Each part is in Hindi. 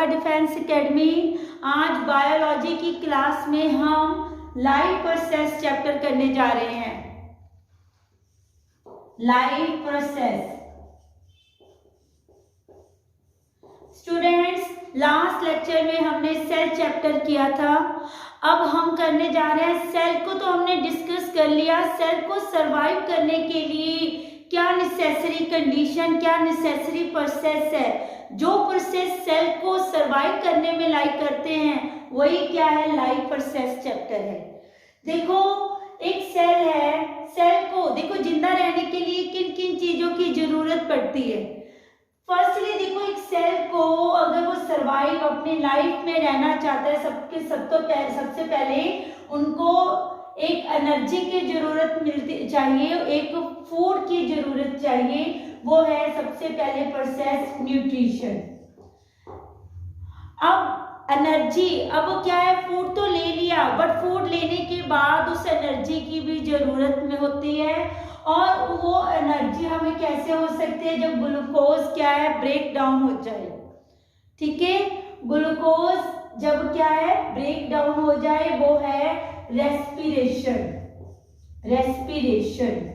Alka defence academy. आज बायोलॉजी की क्लास में हम लाइफ प्रोसेस चैप्टर करने जा रहे हैं। Life process. Students, last lecture में हमने सेल चैप्टर किया था। अब हम करने जा रहे हैं सेल को। तो हमने डिस्कस कर लिया सेल को सरवाइव करने के लिए क्या नेसेसरी कंडीशन, क्या नेसेसरी प्रोसेस है। जो प्रोसेस सेल को सरवाइव करने में लाइक करते हैं वही क्या है, लाइफ प्रोसेस चैप्टर है। देखो एक सेल है, सेल को देखो जिंदा रहने के लिए किन किन चीजों की जरूरत पड़ती है। फर्स्टली देखो एक सेल को अगर वो सरवाइव अपनी लाइफ में रहना चाहता है, सबसे पहले उनको एक एनर्जी की जरूरत मिलती चाहिए, एक फूड की जरूरत चाहिए। वो है सबसे पहले प्रोसेस न्यूट्रिशन। अब एनर्जी, अब वो क्या है, फूड तो ले लिया बट फूड लेने के बाद उस एनर्जी की भी जरूरत में होती है। और वो एनर्जी हमें कैसे हो सकती है, जब ग्लूकोज क्या है ब्रेक डाउन हो जाए। ठीक है, ग्लूकोज जब क्या है ब्रेक डाउन हो जाए वो है रेस्पिरेशन। रेस्पिरेशन।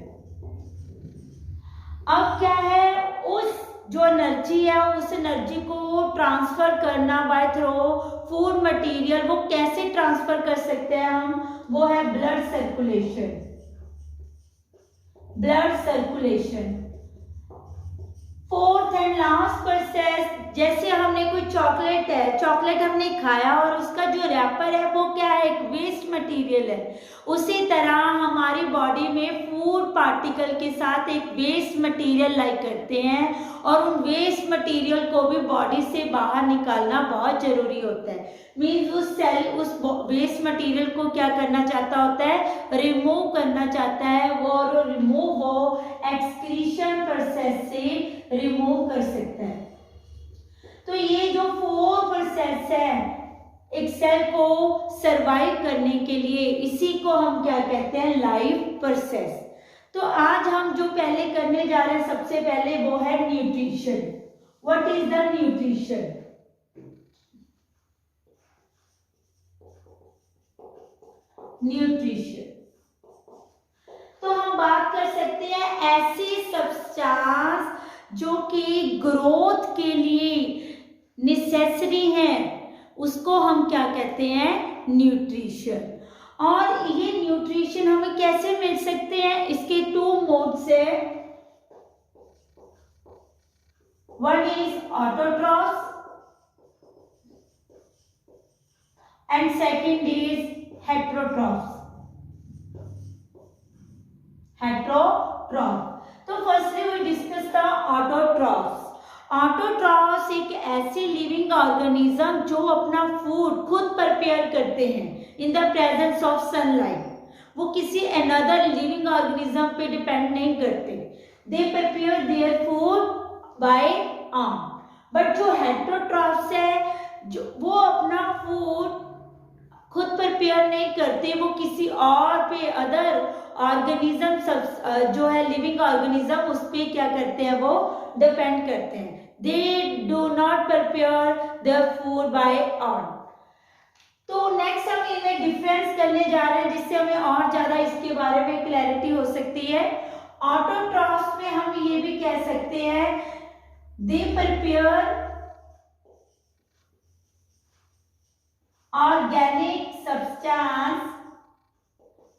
अब क्या है, उस जो एनर्जी है उस एनर्जी को ट्रांसफर करना बाय थ्रू फूड मटेरियल। वो कैसे ट्रांसफर कर सकते हैं हम, वो है blood circulation. Blood circulation. Fourth and last process, जैसे हमने कोई चॉकलेट है, चॉकलेट हमने खाया और उसका जो रैपर है वो क्या है, एक वेस्ट मटेरियल है। उसी तरह हमारी बॉडी में फूड पार्टिकल के साथ एक वेस्ट मटेरियल लाइक करते हैं और उन वेस्ट मटेरियल को भी बॉडी से बाहर निकालना बहुत जरूरी होता है। मीन्स उस सेल उस वेस्ट मटेरियल को क्या करना चाहता होता है, रिमूव करना चाहता है। वो रिमूव वो एक्सक्रीशन प्रोसेस से रिमूव कर सकता है। तो ये जो 4 प्रोसेस है एक सेल को सरवाइव करने के लिए, इसी को हम क्या कहते हैं, लाइफ प्रोसेस। तो आज हम जो पहले करने जा रहे हैं सबसे पहले वो है nutrition. What is the nutrition? Nutrition. तो हम बात कर सकते हैं ऐसी सब्सटेंस जो कि ग्रोथ के लिए नेसेसरी है, उसको हम क्या कहते हैं, न्यूट्रिशन। और ये न्यूट्रिशन हमें कैसे मिल सकते हैं, इसके 2 मोड्स है। One is autotrophs and second is heterotrophs. Heterotroph. तो firstly we discuss the autotrophs. Autotrophs एक ऐसे लिविंग ऑर्गेनिज्म जो अपना फूड खुद प्रिपेयर करते हैं इन द प्रेजेंस ऑफ सनलाइट। वो किसी अनदर लिविंग ऑर्गेनिज्म पे डिपेंड नहीं करते। They prepare their food by arm. But जो हेट्रोट्रॉफ्स है, जो वो अपना फूड खुद प्रिपेयर नहीं करते, वो किसी और पे, अदर ऑर्गेनिज्म जो है लिविंग ऑर्गेनिज्म, उस पे क्या करते हैं, वो डिपेंड करते हैं। They do not prepare their food by arm. तो नेक्स्ट हम इनमें डिफरेंस करने जा रहे हैं जिससे हमें और ज्यादा इसके बारे में क्लैरिटी हो सकती है। ऑटोट्रॉफ्स में हम ये भी कह सकते हैं they prepare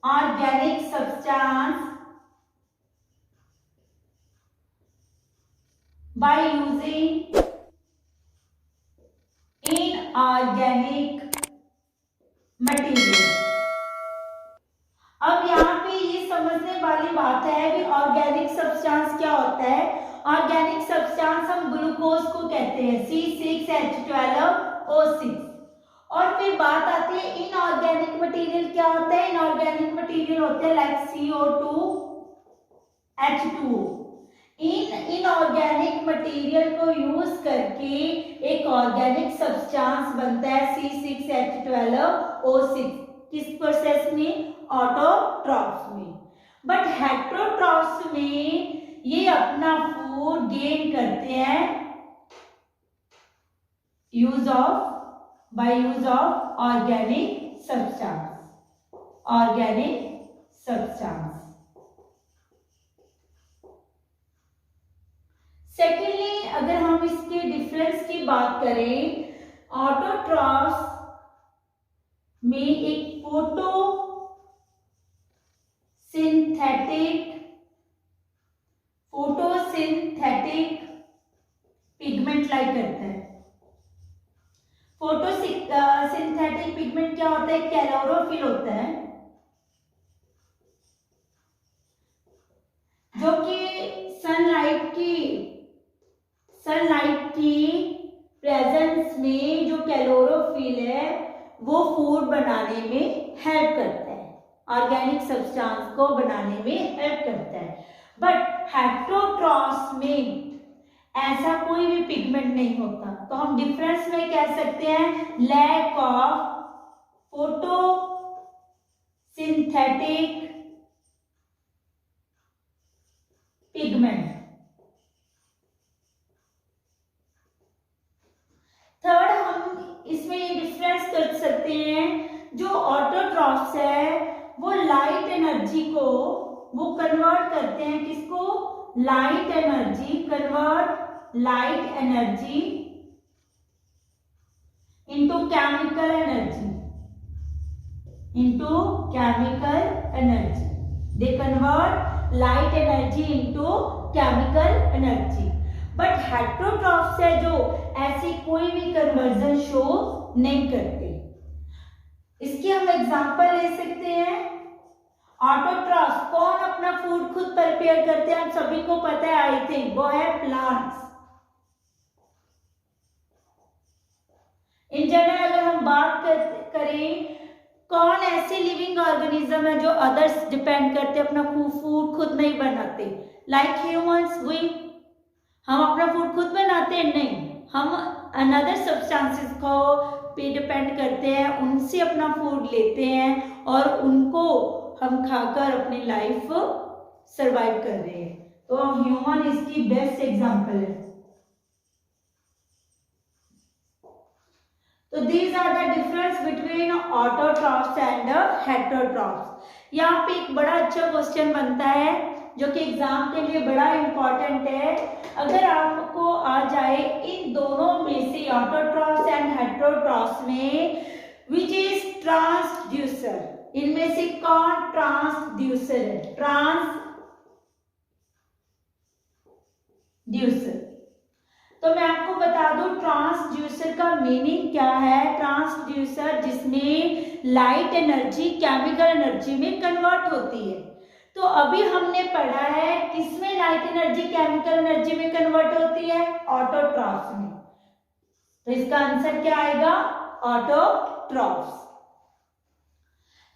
organic substance by using inorganic material। अब यहाँ पे ये समझने वाली बात है कि ऑर्गेनिक सब्सटेंस क्या होता है। ऑर्गेनिक सब्सटेंस हम ग्लूकोज को कहते हैं, C6H12O6। और फिर बात आती है इनऑर्गेनिक मटेरियल क्या होता है। इनऑर्गेनिक मटेरियल होते हैं लाइक CO2H2O। इनऑर्गेनिक मटेरियल को यूज करके एक ऑर्गेनिक सब्सटेंस बनता है C6H12O6। किस प्रोसेस में, ऑटोट्रॉफ्स में। बट हेट्रोट्रॉफ्स में ये अपना फूड गेन करते हैं use of organic substance. Secondly अगर हम इसके डिफरेंस की बात करें, ऑटोट्रॉफ्स में एक फोटोसिंथेटिक पिगमेंट लाइक करता है। फोटोसिंथेटिक पिगमेंट क्या होता है? क्लोरोफिल होता है, जो कि सनलाइट की प्रेजेंस में जो क्लोरोफिल है वो फूड बनाने में हेल्प करता है, ऑर्गेनिक सब्सटेंस को बनाने में हेल्प करता है। बट हेटेरोट्रॉफ्स में ऐसा कोई भी पिगमेंट नहीं होता, तो हम डिफरेंस में कह सकते हैं lack of photosynthetic pigment. Third हम इसमें ये डिफरेंस कर सकते हैं, जो ऑटोट्रॉफ्स है वो लाइट एनर्जी को वो कन्वर्ट करते हैं, किसको? Light energy, convert light energy into chemical energy, they convert light energy into chemical energy. But heterotrophs है जो ऐसी कोई भी कन्वर्जन शो नहीं करते। इसकी हम एग्जांपल ले सकते हैं। ऑटोट्रॉफ्स कौन अपना फूड खुद प्रिपेयर करते हैं? हम सभी को पता है, आई थिंक, वो है प्लांट्स। इन जनरल अगर हम बात करें, कौन ऐसे लिविंग ऑर्गेनिज्म है जो अदर्स डिपेंड करते अपना फूड खुद नहीं बनाते? लाइक ह्यूमंस, हम अपना फूड खुद बनाते हैं? नहीं, हम अनदर सब्सटेंसेस को पे डिपेंड करते हैं, उनसे अपना फूड लेते हैं और उनको हम खाकर अपनी लाइफ सरवाइव कर रहे हैं। तो ह्यूमन इसकी बेस्ट एग्जांपल है। तो these are the difference between autotrophs and heterotrophs। यहाँ पे एक बड़ा अच्छा क्वेश्चन बनता है जो कि एग्जाम के लिए बड़ा इंपॉर्टेंट है। अगर आपको आ जाए इन दोनों में से, ऑटोट्रॉफ्स एंड हेटेरोट्रॉफ्स में, विच इज ट्रांसड्यूसर, इनमें से कौन ट्रांसड्यूसर है? ट्रांसड्यूसर, तो मैं आपको बता दूं ट्रांसड्यूसर का मीनिंग क्या है। ट्रांसड्यूसर जिसमें लाइट एनर्जी केमिकल एनर्जी में कन्वर्ट होती है। तो अभी हमने पढ़ा है किसमें लाइट एनर्जी केमिकल एनर्जी में कन्वर्ट होती है? ऑटोट्रॉफ्स में। तो इसका आंसर क्या आएगा? ऑटोट्रॉफ्स।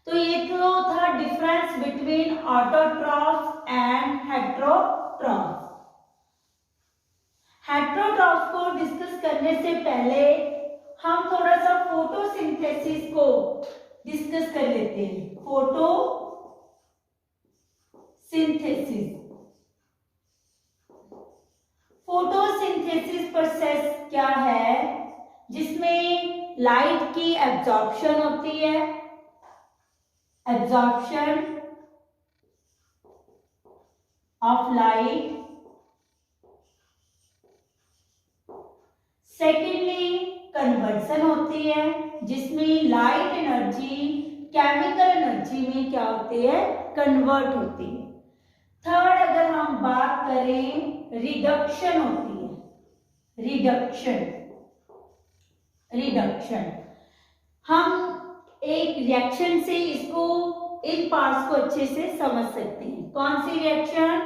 तो ये तो था difference between autotrophs and heterotrophs. Heterotrophs को डिस्कस करने से पहले हम थोड़ा सा फोटोसिंथेसिस को डिस्कस कर लेते हैं। फोटोसिंथेसिस प्रोसेस क्या है? जिसमें लाइट की एब्जॉर्प्शन होती है, absorption of light. Secondly conversion होती है, जिसमें लाइट एनर्जी केमिकल एनर्जी में क्या होती है? कन्वर्ट होती है। थर्ड अगर हम बात करें, रिडक्शन होती है, रिडक्शन। हम एक रिएक्शन से इसको, इन पार्ट्स को अच्छे से समझ सकते हैं। कौन सी रिएक्शन?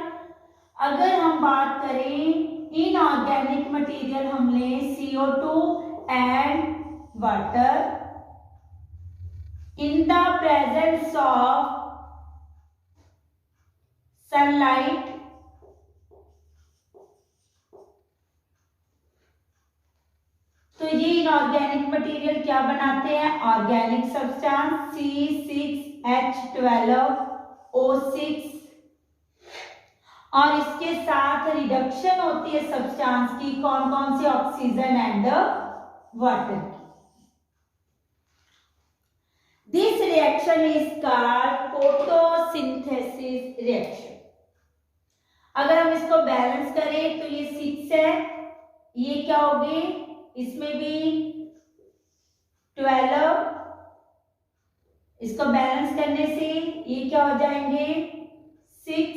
अगर हम बात करें इनऑर्गेनिक मटेरियल, हमने CO2 and water in the presence of sunlight, तो ये इनऑर्गेनिक मटेरियल क्या बनाते हैं? ऑर्गेनिक सब्सटेंस C6H12O6, और इसके साथ रिडक्शन होती है सब्सटेंस की। कौन कौन सी? ऑक्सीजन एंड वाटर की। This reaction is called photosynthesis reaction. अगर हम इसको बैलेंस करें तो ये 6 है, ये क्या होगी, इसमें भी 12, इसको बैलेंस करने से ये क्या हो जाएंगे 6,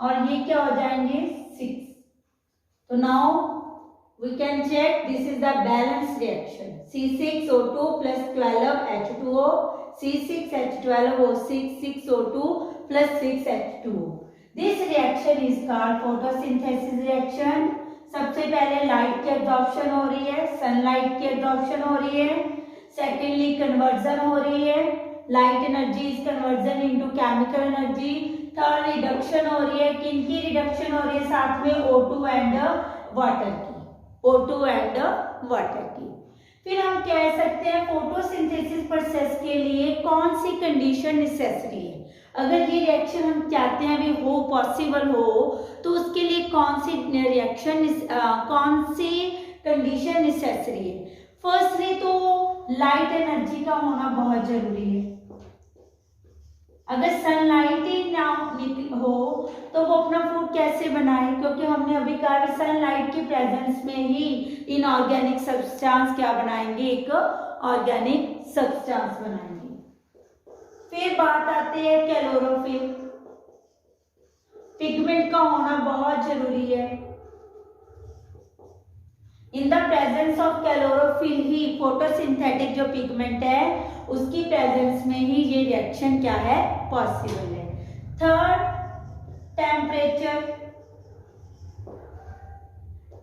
और ये क्या हो जाएंगे 6। तो now we can check, this is the balanced reaction, C6O2 plus 12H2O, C6H12O6, 6O2 plus 6H2O. This reaction is called photosynthesis reaction. सबसे पहले लाइट की एब्जॉर्प्शन हो रही है, सनलाइट की एब्जॉर्प्शन हो रही है, सेकेंडली कन्वर्जन हो रही है, light energy is conversion into chemical energy, third reduction हो रही है, किनकी रिडक्शन हो रही है, साथ में O2 एंड वाटर की, O2 एंड वाटर की। फिर हम कह सकते हैं फोटोसिंथेसिस प्रोसेस के लिए कौन सी कंडीशन नेसेसरी है। अगर ये रिएक्शन हम चाहते हैं भी हो, पॉसिबल हो, तो उसके लिए कौन सी रिएक्शन, कौन सी कंडीशन नेसेसरी है। फर्स्टली तो लाइट एनर्जी का होना बहुत जरूरी है। अगर सनलाइट ही ना हो तो वो अपना फूड कैसे बनाए, क्योंकि हमने अभी कहा कि सनलाइट की प्रेजेंस में ही इनऑर्गेनिक सब्सटेंस क्या बनाएंगे, एक ऑर्गेनिक सब्सटेंस बनाएंगे। फिर बात आती है क्लोरोफिल, पिगमेंट का होना बहुत जरूरी है। इन the presence of chlorophyll he photosynthetic जो पिगमेंट है उसकी प्रेजेंस में ही ये रिएक्शन क्या है, पॉसिबल है। थर्ड, टेम्परेचर,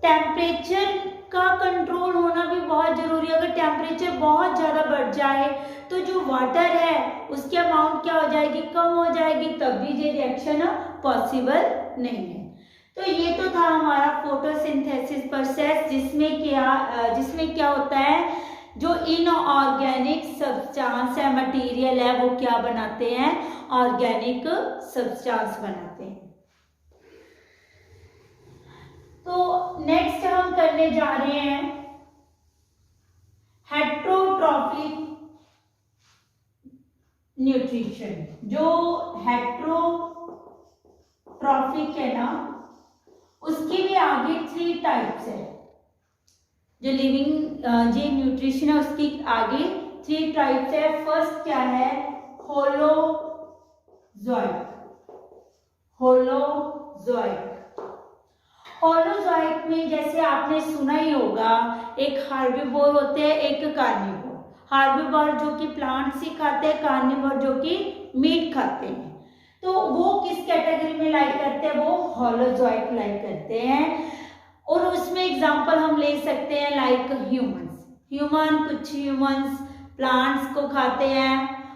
टेम्परेचर का कंट्रोल होना भी बहुत जरूरी है। अगर टेम्परेचर बहुत ज्यादा बढ़ जाए तो जो वाटर है उसकी अमाउंट क्या हो जाएगी, कम हो जाएगी, तब भी ये रिएक्शन पॉसिबल नहीं है। तो ये तो था हमारा फोटोसिंथेसिस प्रोसेस, जिसमें क्या होता है, जो इनऑर्गेनिक सब्सटेंस है, मटेरियल है, वो क्या बनाते हैं, ऑर्गेनिक सब्सटेंस बनाते हैं। तो नेक्स्ट हम करने जा रहे हैं हेट्रोट्रॉफिक न्यूट्रिशन। जो हेट्रोट्रॉफिक है ना, उसके भी आगे 3 टाइप्स है। जो लिविंग जो न्यूट्रिशन है उसकी आगे 3 टाइप्स है। फर्स्ट क्या है, होलोजोइक। होलोजोइक में जैसे आपने सुना ही होगा, एक हार्बिवोर होते हैं, एक कार्निवोर। हार्बिवोर जो कि प्लांट्स ही खाते हैं, कार्निवोर जो कि मीट खाते हैं। तो वो किस कैटेगरी में लाइक करते हैं, वो होलोजोइक लाइक करते हैं। और उसमें एग्जांपल हम ले सकते हैं लाइक कुछ ह्यूमंस प्लांट्स को खाते हैं,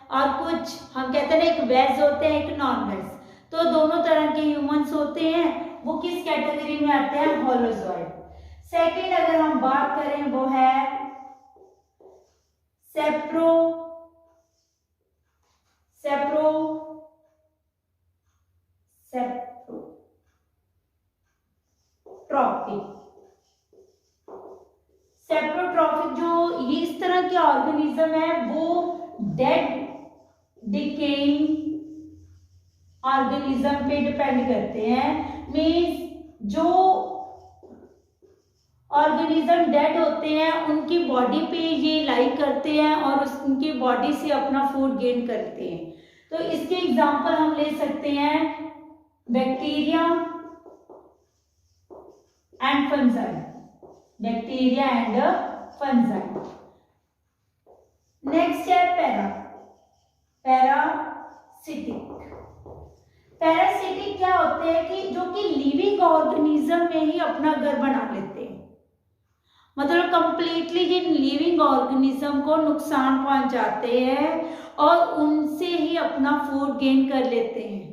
और कुछ हम कहते हैं एक वेज होते हैं, एक नॉन वेज। तो दोनों तरह के ह्यूमंस होते हैं, वो किस कैटेगरी में आते हैं, होलोजोइक। सेकेंड अगर हम बात करें वो है सेप्रोट्रॉपिक जो ये इस तरह के ऑर्गेनिज्म है, वो डेड डिकेइंग ऑर्गेनिज्म पे डिपेंड करते हैं। मींस जो ऑर्गेनिज्म डेड होते हैं उनकी बॉडी पे ये लाइक करते हैं और उनकी बॉडी से अपना फूड गेन करते हैं। तो इसके एग्जांपल हम ले सकते हैं बैक्टीरिया एंड फंजाई। नेक्स्ट है पैरासिटिक क्या होते हैं कि जो कि लिविंग ऑर्गेनिज्म में ही अपना घर बना लेते हैं, मतलब कंप्लीटली जिन लिविंग ऑर्गेनिज्म को नुकसान पहुंचाते हैं और उनसे ही अपना फूड गेन कर लेते हैं।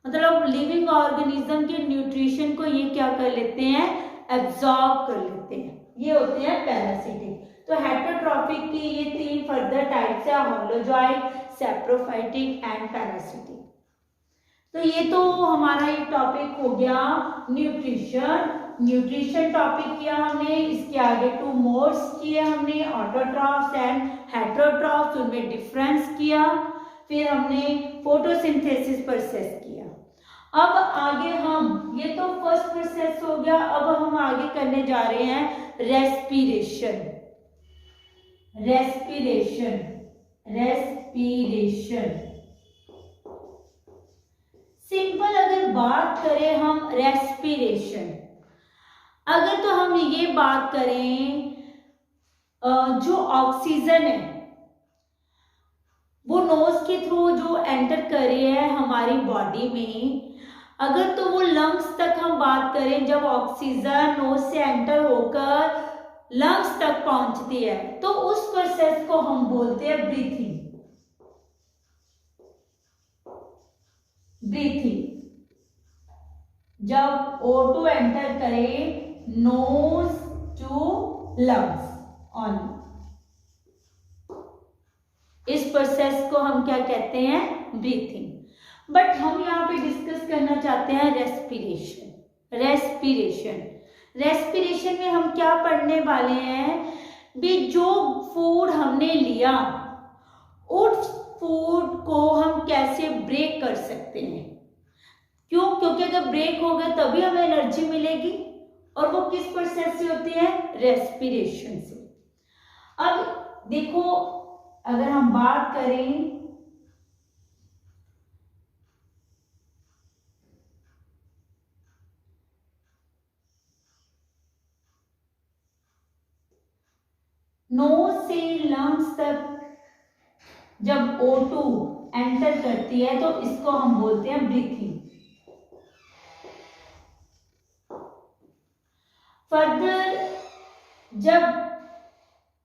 मतलब लिविंग ऑर्गेनिज्म के न्यूट्रिशन को ये क्या कर लेते हैं, एब्जॉर्ब कर लेते हैं। ये होते हैं पैरासिटिक। तो हेटेरोट्रॉपिक की ये 3 फर्दर टाइप्स है, होलोजोइक, सैप्रोफाइटिक एंड पैरासिटिक। तो ये तो हमारा ये टॉपिक हो गया न्यूट्रिशन। न्यूट्रिशन टॉपिक किया हमने, इसके आगे 2 मोड्स किए हमने, ऑटोट्रॉफ्स एंड हेटेरोट्रॉफ्स, उनमें डिफरेंस किया। फिर हमने फोटोसिंथेसिस प्रोसेस किया। अब आगे हम, ये तो फर्स्ट प्रोसेस हो गया, अब हम आगे करने जा रहे हैं रेस्पिरेशन। रेस्पिरेशन, रेस्पिरेशन सिंपल अगर बात करें हम रेस्पिरेशन, अगर तो हम ये बात करें जो ऑक्सीजन है वो नोज के थ्रू जो एंटर कर रही है हमारी बॉडी में, अगर तो वो लंग्स तक हम बात करें, जब ऑक्सीजन नोज से एंटर होकर लंग्स तक पहुंचती है तो उस प्रोसेस को हम बोलते हैं ब्रीथिंग। ब्रीथिंग, जब O2 एंटर करे नोज टू लंग्स ऑन, इस प्रोसेस को हम क्या कहते हैं, ब्रीथिंग। बट हम यहाँ पे डिस्कस करना चाहते हैं रेस्पिरेशन। रेस्पिरेशन, रेस्पिरेशन में हम क्या पढ़ने वाले हैं भी, जो फूड हमने लिया उस फूड को हम कैसे ब्रेक कर सकते हैं। क्यों? क्योंकि अगर ब्रेक हो गया तभी हमें एनर्जी मिलेगी, और वो किस प्रोसेस से होती है, रेस्पिरेशन से। अब देखो अगर हम बात करें नोज से लंग्स तक जब O2 एंटर करती है तो इसको हम बोलते हैं ब्रीथिंग। फर्दर जब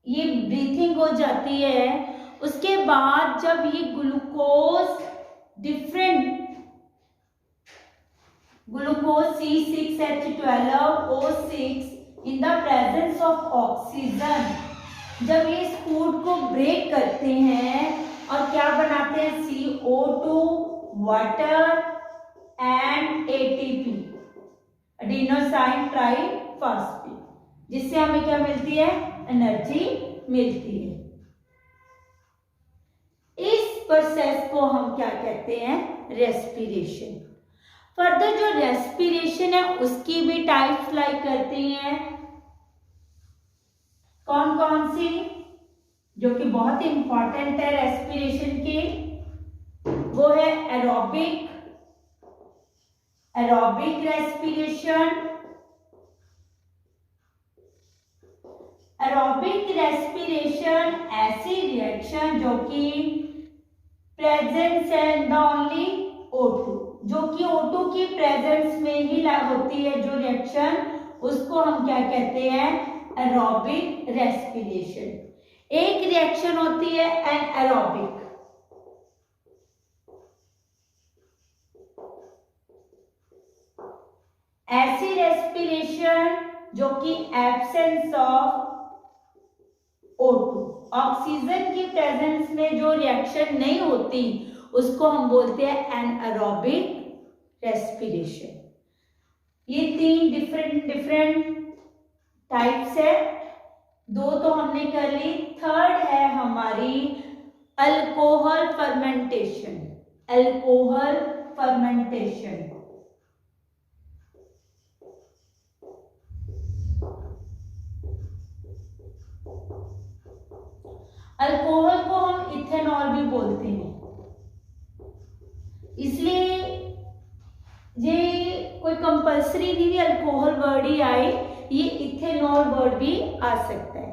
ये ब्रीथिंग हो जाती है, उसके बाद जब ये glucose different glucose C6H12O6 in the presence of oxygen, जब ये इस फूड को ब्रेक करते हैं और क्या बनाते हैं, CO2, water and ATP, adenosine triphosphate, जिससे हमें क्या मिलती है, एनर्जी मिलती है। इस प्रोसेस को हम क्या कहते हैं, रेस्पिरेशन। फर्दर जो रेस्पिरेशन है उसकी भी टाइप्स लाइक करती हैं, कौन कौन सी, जो कि बहुत इंपॉर्टेंट है रेस्पिरेशन की, वो है aerobic, aerobic respiration. Aerobic respiration ऐसी रिएक्शन जो कि प्रेजेंस है द ओनली O2, जो कि O2 की प्रेजेंस में ही होती है जो रिएक्शन, उसको हम क्या कहते हैं, एरोबिक रेस्पिरेशन। एक रिएक्शन होती है एनाएरोबिक, ऐसी रेस्पिरेशन जो कि एब्सेंस ऑफ O2, ऑक्सीजन की प्रेजेंस में जो रिएक्शन नहीं होती उसको हम बोलते हैं एनाएरोबिक रेस्पिरेशन। ये 3 डिफरेंट टाइप्स है, 2 तो हमने कर ली, थर्ड है हमारी alcohol fermentation. Alcohol fermentation, alcohol को हम इथेनॉल भी बोलते हैं, इसलिए ये कोई कंपल्सरी नहीं अल्कोहल वर्ड ही आए, ये इथेनॉल वर्ड भी आ सकता है।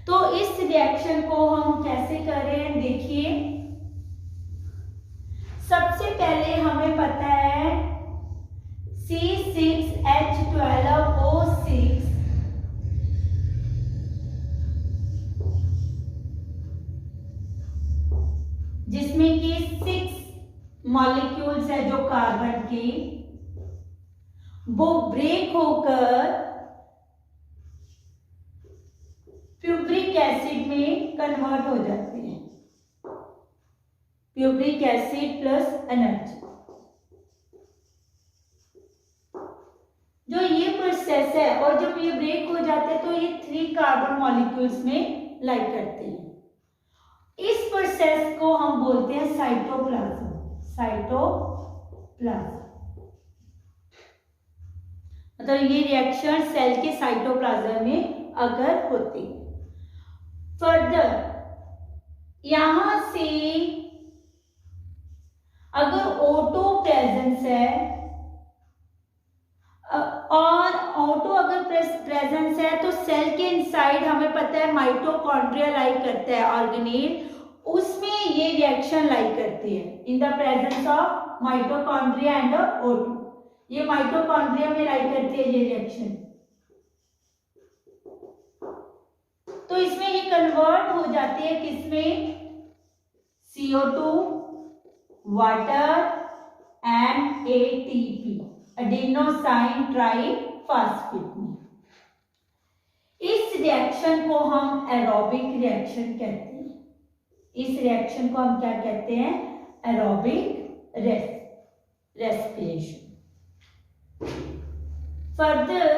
तो इस रिएक्शन को हम कैसे कर रहे हैं, देखिए सबसे पहले हमें पता है C6H12O6 जिसमें कि 6 मॉलिक्यूल्स है जो कार्बन की, वो ब्रेक होकर प्यूब्रिक एसिड में कन्वर्ट हो जाते हैं। प्यूब्रिक एसिड प्लस एनर्जी, और जब ये ब्रेक हो जाते हैं तो ये 3 कार्बन मॉलिक्यूल्स में लाइक करते हैं। इस प्रोसेस को हम बोलते हैं साइटोप्लाज्म। साइटोप्लाज्म मतलब ये रिएक्शन सेल के साइटोप्लाज्म में अगर होती है। फर्दर यहां से अगर O2 प्रेजेंस है और O2 अगर प्रेजेंस है तो सेल के इनसाइड हमें पता है माइटोकॉन्ड्रिया लाइक करता है ऑर्गेनेल, उसमें ये रिएक्शन लाइक करती है इन the presence of mitochondria and O2। ये माइटोकॉन्ड्रिया में लाइक करती है ये रिएक्शन। तो इसमें ये कन्वर्ट हो जाती है किसमें? CO2, water and ATP, adenosine triphosphate में। इस रिएक्शन को हम एरोबिक रिएक्शन कहते हैं। इस रिएक्शन को हम क्या कहते हैं? Aerobic respiration. फर्दर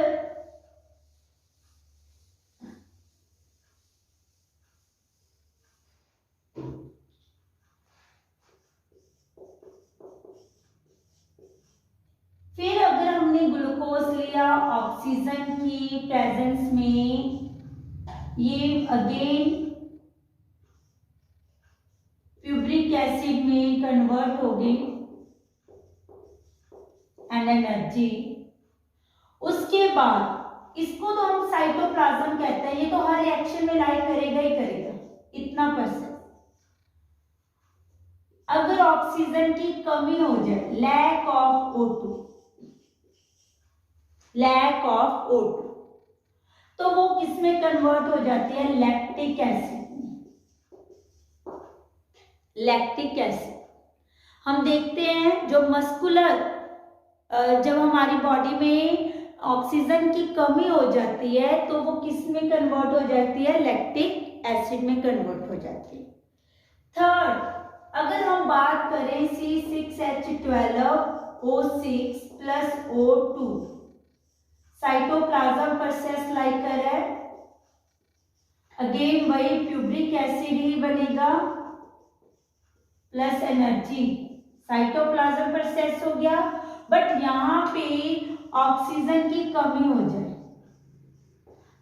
फिर अगर हमने ग्लूकोज लिया ऑक्सीजन की प्रेजेंस में, ये अगेन प्यूब्रिक एसिड में कन्वर्ट हो गई एंड एनर्जी। उसके बाद इसको तो हम साइटोप्लाज्म कहते हैं, ये तो हर रिएक्शन में लाइक करेगा ही करेगा इतना %। अगर ऑक्सीजन की कमी हो जाए, lack of O2, lack of O2, तो वो किसमें कन्वर्ट हो जाती है? लैक्टिक एसिड में। लैक्टिक एसिड हम देखते हैं जो मस्कुलर, जब हमारी बॉडी में ऑक्सीजन की कमी हो जाती है तो वो किस में कन्वर्ट हो जाती है? लैक्टिक एसिड में कन्वर्ट हो जाती है। थर्ड, अगर हम बात करें C6H12O6 plus O2, cytoplasm process like है, अगेन वही प्यूब्रिक एसिड ही बनेगा प्लस एनर्जी, साइटोप्लाज्म प्रोसेस हो गया। बट यहाँ पे ऑक्सीजन की कमी हो जाए,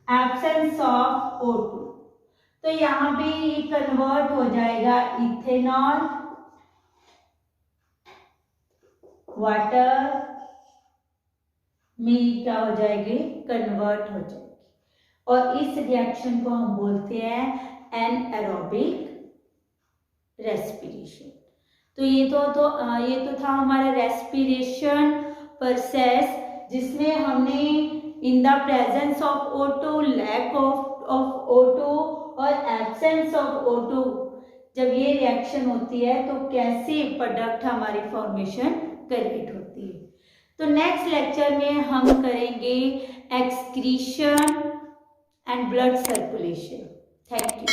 एब्सेंस ऑफ O2, तो यहाँ पे ये कन्वर्ट हो जाएगा इथेनॉल, वाटर में क्या हो जाएगी? कन्वर्ट हो जाएगी। और इस रिएक्शन को हम बोलते हैं एनएरोबिक रेस्पिरेशन। तो ये तो था हमारा रेस्पिरेशन प्रोसेस, जिसमें हमने in the presence of O2, lack of O2 और एब्सेंस ऑफ O2 जब ये रिएक्शन होती है तो कैसे प्रोडक्ट हमारी फॉर्मेशन क्रिएट होती है। तो नेक्स्ट लेक्चर में हम करेंगे excretion and blood circulation. Thank you.